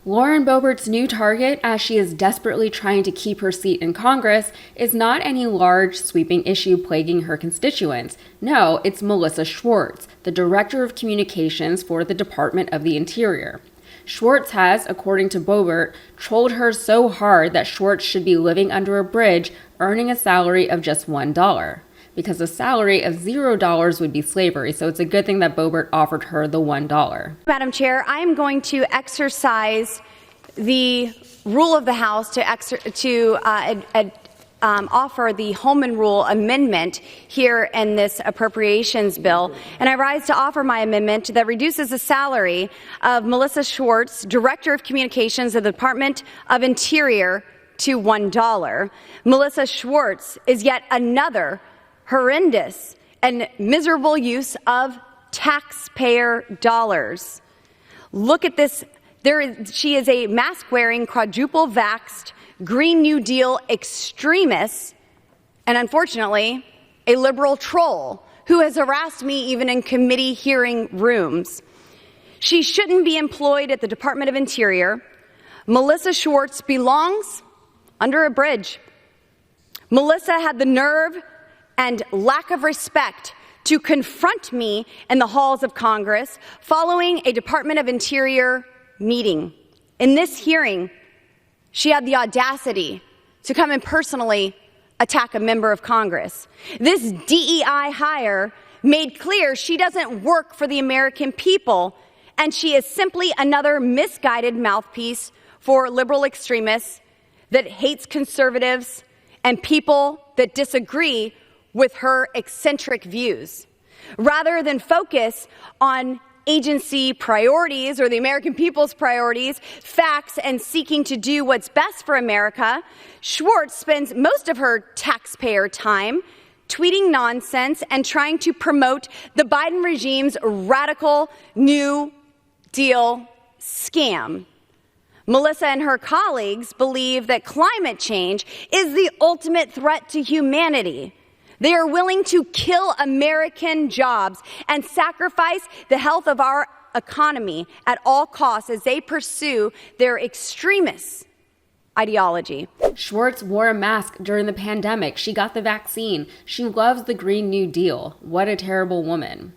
Lauren Boebert's new target, as she is desperately trying to keep her seat in Congress, is not any large, sweeping issue plaguing her constituents. No, it's Melissa Schwartz, the Director of Communications for the Department of the Interior. Schwartz has, according to Boebert, trolled her so hard that Schwartz should be living under a bridge, earning a salary of just $1. Because a salary of $0 would be slavery, so it's a good thing that Boebert offered her the $1. Madam Chair, I am going to exercise the rule of the House to offer the Holman Rule amendment here in this appropriations bill, and I rise to offer my amendment that reduces the salary of Melissa Schwartz, Director of Communications of the Department of Interior, to $1. Melissa Schwartz is yet another horrendous and miserable use of taxpayer dollars. Look at this. She is a mask-wearing, quadruple-vaxxed, Green New Deal extremist, and unfortunately, a liberal troll who has harassed me even in committee hearing rooms. She shouldn't be employed at the Department of Interior. Melissa Schwartz belongs under a bridge. Melissa had the nerve and lack of respect to confront me in the halls of Congress following a Department of Interior meeting. In this hearing, she had the audacity to come and personally attack a member of Congress. This DEI hire made clear she doesn't work for the American people, and she is simply another misguided mouthpiece for liberal extremists that hates conservatives and people that disagree with her eccentric views. Rather than focus on agency priorities or the American people's priorities, facts, and seeking to do what's best for America, Schwartz spends most of her taxpayer time tweeting nonsense and trying to promote the Biden regime's radical New Deal scam. Melissa and her colleagues believe that climate change is the ultimate threat to humanity. They are willing to kill American jobs and sacrifice the health of our economy at all costs as they pursue their extremist ideology. Schwartz wore a mask during the pandemic. She got the vaccine. She loves the Green New Deal. What a terrible woman.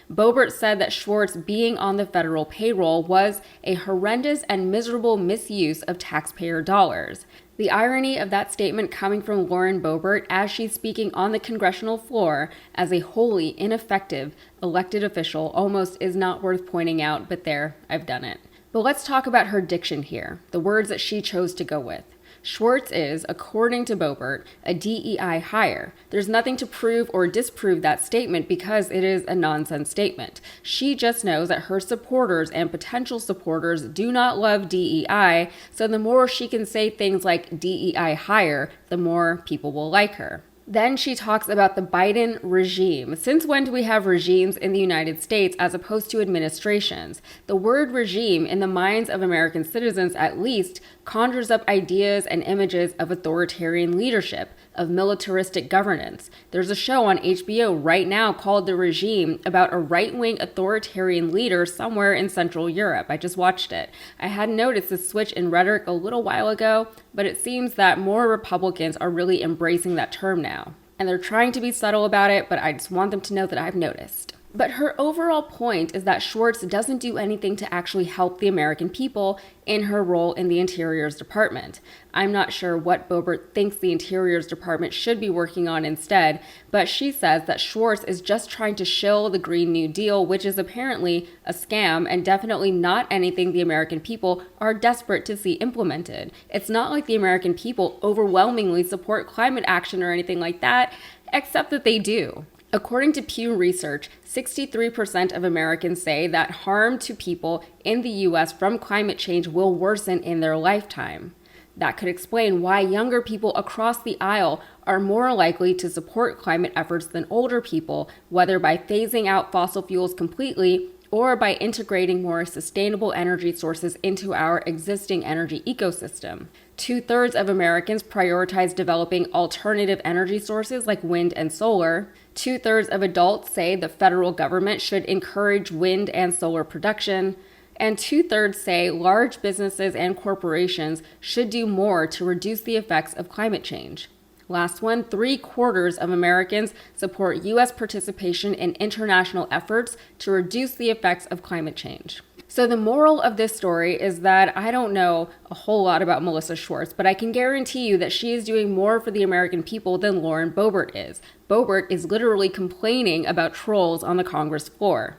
Boebert said that Schwartz being on the federal payroll was a horrendous and miserable misuse of taxpayer dollars. The irony of that statement coming from Lauren Boebert as she's speaking on the congressional floor as a wholly ineffective elected official almost is not worth pointing out, but there, I've done it. But let's talk about her diction here, the words that she chose to go with. Schwartz is, according to Boebert, a DEI hire. There's nothing to prove or disprove that statement because it is a nonsense statement. She just knows that her supporters and potential supporters do not love DEI, so the more she can say things like DEI hire, the more people will like her. Then she talks about the Biden regime. Since when do we have regimes in the United States as opposed to administrations? The word regime, in the minds of American citizens at least, conjures up ideas and images of authoritarian leadership, of militaristic governance. There's a show on HBO right now called The Regime about a right-wing authoritarian leader somewhere in Central Europe. I just watched it. I hadn't noticed this switch in rhetoric a little while ago, but it seems that more Republicans are really embracing that term now. And they're trying to be subtle about it, but I just want them to know that I've noticed. But her overall point is that Schwartz doesn't do anything to actually help the American people in her role in the Interior's Department. I'm not sure what Boebert thinks the Interior's Department should be working on instead, but she says that Schwartz is just trying to shill the Green New Deal, which is apparently a scam and definitely not anything the American people are desperate to see implemented. It's not like the American people overwhelmingly support climate action or anything like that, except that they do. According to Pew Research, 63% of Americans say that harm to people in the U.S. from climate change will worsen in their lifetime. That could explain why younger people across the aisle are more likely to support climate efforts than older people, whether by phasing out fossil fuels completely or by integrating more sustainable energy sources into our existing energy ecosystem. 2/3 of Americans prioritize developing alternative energy sources like wind and solar. 2/3 of adults say the federal government should encourage wind and solar production. and 2/3 say large businesses and corporations should do more to reduce the effects of climate change. Last one, 3/4 of Americans support U.S. participation in international efforts to reduce the effects of climate change. So the moral of this story is that I don't know a whole lot about Melissa Schwartz, but I can guarantee you that she is doing more for the American people than Lauren Boebert is. Boebert is literally complaining about trolls on the Congress floor.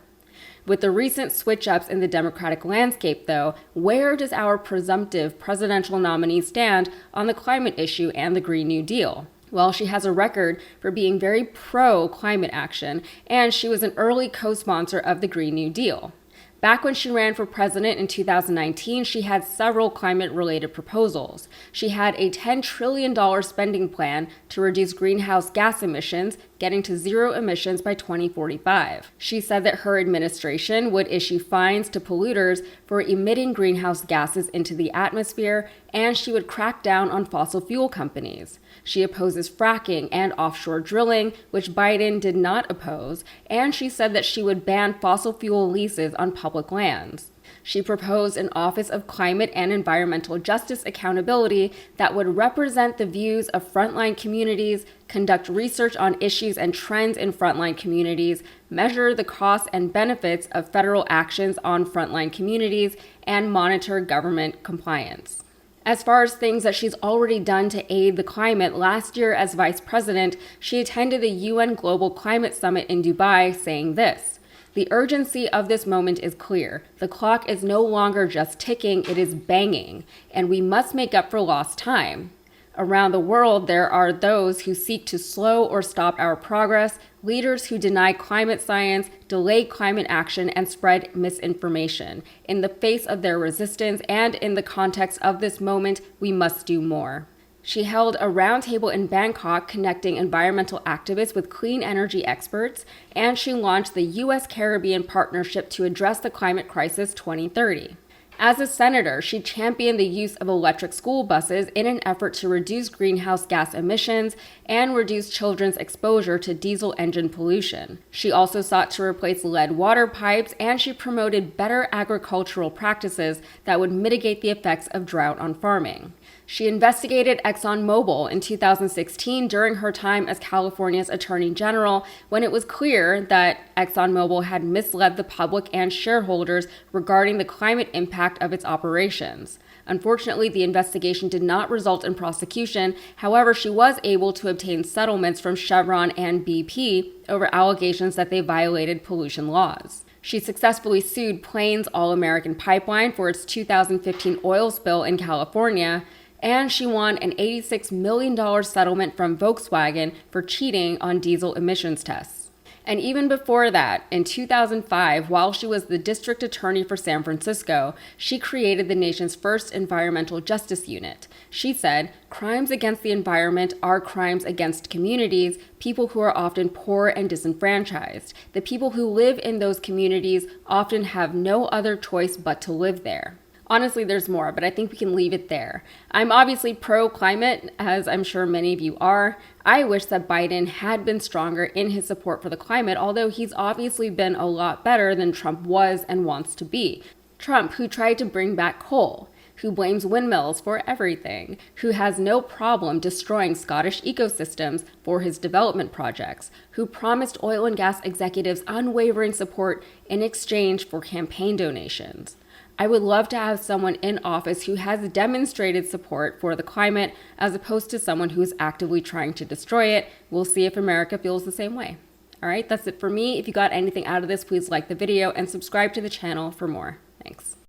With the recent switch-ups in the Democratic landscape, though, where does our presumptive presidential nominee stand on the climate issue and the Green New Deal? Well, she has a record for being very pro-climate action, and she was an early co-sponsor of the Green New Deal. Back when she ran for president in 2019, she had several climate-related proposals. She had a $10 trillion spending plan to reduce greenhouse gas emissions, getting to zero emissions by 2045. She said that her administration would issue fines to polluters for emitting greenhouse gases into the atmosphere, and she would crack down on fossil fuel companies. She opposes fracking and offshore drilling, which Biden did not oppose, and she said that she would ban fossil fuel leases on public lands. She proposed an Office of Climate and Environmental Justice Accountability that would represent the views of frontline communities, conduct research on issues and trends in frontline communities, measure the costs and benefits of federal actions on frontline communities, and monitor government compliance. As far as things that she's already done to aid the climate, last year as vice president, she attended the UN Global Climate Summit in Dubai saying this: "The urgency of this moment is clear. The clock is no longer just ticking, it is banging, and we must make up for lost time. Around the world, there are those who seek to slow or stop our progress, leaders who deny climate science, delay climate action, and spread misinformation. In the face of their resistance and in the context of this moment, we must do more." She held a roundtable in Bangkok connecting environmental activists with clean energy experts, and she launched the U.S.-Caribbean Partnership to Address the Climate Crisis 2030. As a senator, she championed the use of electric school buses in an effort to reduce greenhouse gas emissions and reduce children's exposure to diesel engine pollution. She also sought to replace lead water pipes, and she promoted better agricultural practices that would mitigate the effects of drought on farming. She investigated ExxonMobil in 2016 during her time as California's Attorney General, when it was clear that ExxonMobil had misled the public and shareholders regarding the climate impact of its operations. Unfortunately, the investigation did not result in prosecution. However, she was able to obtain settlements from Chevron and BP over allegations that they violated pollution laws. She successfully sued Plains All-American Pipeline for its 2015 oil spill in California, and she won an $86 million settlement from Volkswagen for cheating on diesel emissions tests. And even before that, in 2005, while she was the district attorney for San Francisco, she created the nation's first environmental justice unit. She said, "Crimes against the environment are crimes against communities, people who are often poor and disenfranchised. The people who live in those communities often have no other choice but to live there." Honestly, there's more, but I think we can leave it there. I'm obviously pro-climate, as I'm sure many of you are. I wish that Biden had been stronger in his support for the climate, although he's obviously been a lot better than Trump was and wants to be. Trump, who tried to bring back coal, who blames windmills for everything, who has no problem destroying Scottish ecosystems for his development projects, who promised oil and gas executives unwavering support in exchange for campaign donations. I would love to have someone in office who has demonstrated support for the climate as opposed to someone who is actively trying to destroy it. We'll see if America feels the same way. All right, that's it for me. If you got anything out of this, please like the video and subscribe to the channel for more. Thanks.